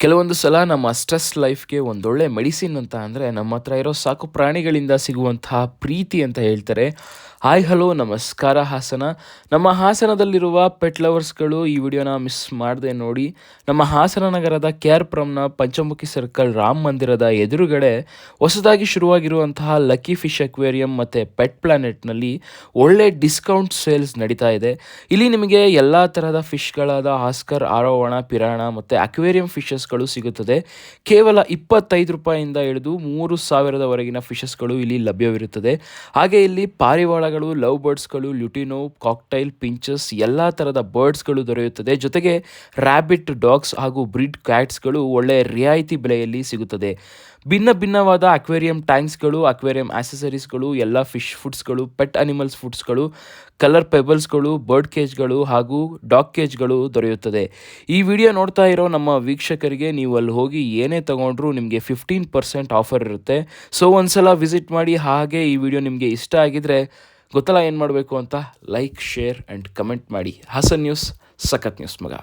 ಕೆಲವೊಂದು ಸಲ ನಮ್ಮ ಸ್ಟ್ರೆಸ್ ಲೈಫ್ಗೆ ಒಂದೊಳ್ಳೆ ಮೆಡಿಸಿನ್ ಅಂತ ಅಂದರೆ ನಮ್ಮ ಹತ್ರ ಇರೋ ಸಾಕು ಪ್ರಾಣಿಗಳಿಂದ ಸಿಗುವಂತಹ ಪ್ರೀತಿ ಅಂತ ಹೇಳ್ತಾರೆ. ಹಾಯ್ ಹಲೋ ನಮಸ್ಕಾರ ಹಾಸನ. ನಮ್ಮ ಹಾಸನದಲ್ಲಿರುವ ಪೆಟ್ ಲವರ್ಸ್ಗಳು ಈ ವಿಡಿಯೋನ ಮಿಸ್ ಮಾಡದೆ ನೋಡಿ. ನಮ್ಮ ಹಾಸನ ನಗರದ KRಪುರಂನ ಪಂಚಮುಖಿ ಸರ್ಕಲ್ ರಾಮ ಮಂದಿರದ ಎದುರುಗಡೆ ಹೊಸದಾಗಿ ಶುರುವಾಗಿರುವಂತಹ ಲಕ್ಕಿ ಫಿಶ್ ಅಕ್ವೇರಿಯಂ ಮತ್ತು ಪೆಟ್ ಪ್ಲಾನೆಟ್ನಲ್ಲಿ ಒಳ್ಳೆ ಡಿಸ್ಕೌಂಟ್ ಸೇಲ್ಸ್ ನಡೀತಾ ಇದೆ. ಇಲ್ಲಿ ನಿಮಗೆ ಎಲ್ಲ ಥರದ ಫಿಶ್ಗಳಾದ ಆಸ್ಕರ್, ಆರೋಹಣ, ಪಿರಾಣ ಮತ್ತು ಅಕ್ವೇರಿಯಂ ಫಿಶಸ್ಗಳು ಸಿಗುತ್ತದೆ. ಕೇವಲ 25 ರೂಪಾಯಿಂದ ಹಿಡಿದು 3000ವರೆಗಿನ ಫಿಶಸ್ಗಳು ಇಲ್ಲಿ ಲಭ್ಯವಿರುತ್ತದೆ. ಹಾಗೆ ಇಲ್ಲಿ ಪಾರಿವಾಳಗಳು, ಲವ್ ಬರ್ಡ್ಸ್ಗಳು, ಲ್ಯುಟಿನೋ, ಕಾಕ್ಟೈಲ್, ಪಿಂಚಸ್ ಎಲ್ಲ ಥರದ ಬರ್ಡ್ಸ್ಗಳು ದೊರೆಯುತ್ತದೆ. ಜೊತೆಗೆ ರ್ಯಾಬಿಟ್, ಡಾಗ್ಸ್ ಹಾಗೂ ಬ್ರೀಡ್ ಕ್ಯಾಟ್ಸ್ಗಳು ಒಳ್ಳೆಯ ರಿಯಾಯಿತಿ ಬೆಲೆಯಲ್ಲಿ ಸಿಗುತ್ತದೆ. ಭಿನ್ನವಾದ ಅಕ್ವೇರಿಯಂ ಟ್ಯಾಂಕ್ಸ್ಗಳು, ಅಕ್ವೇರಿಯಂ ಆಕ್ಸೆಸರೀಸ್ಗಳು, ಎಲ್ಲ ಫಿಶ್ ಫುಡ್ಸ್ಗಳು, ಪೆಟ್ ಅನಿಮಲ್ಸ್ ಫುಡ್ಸ್ಗಳು, ಕಲರ್ ಪೆಬಲ್ಸ್ಗಳು, ಬರ್ಡ್ ಕೇಜ್ಗಳು ಹಾಗೂ ಡಾಗ್ ಕೇಜ್ಗಳು ದೊರೆಯುತ್ತದೆ. ಈ ವಿಡಿಯೋ ನೋಡ್ತಾ ಇರೋ ನಮ್ಮ ವೀಕ್ಷಕರಿಗೆ ನೀವು ಅಲ್ಲಿ ಹೋಗಿ ಏನೇ ತೊಗೊಂಡ್ರೂ ನಿಮಗೆ 15% ಆಫರ್ ಇರುತ್ತೆ. ಸೊ ಒಂದ್ಸಲ ವಿಸಿಟ್ ಮಾಡಿ. ಹಾಗೆ ಈ ವಿಡಿಯೋ ನಿಮಗೆ ಇಷ್ಟ ಆಗಿದ್ರೆ ಗೊತ್ತಲ್ಲ ಏನು ಮಾಡಬೇಕು ಅಂತ, ಲೈಕ್, ಶೇರ್ ಆ್ಯಂಡ್ ಕಮೆಂಟ್ ಮಾಡಿ. ಹಾಸನ್ ನ್ಯೂಸ್ ಸಖತ್ ನ್ಯೂಸ್ ಮಗ.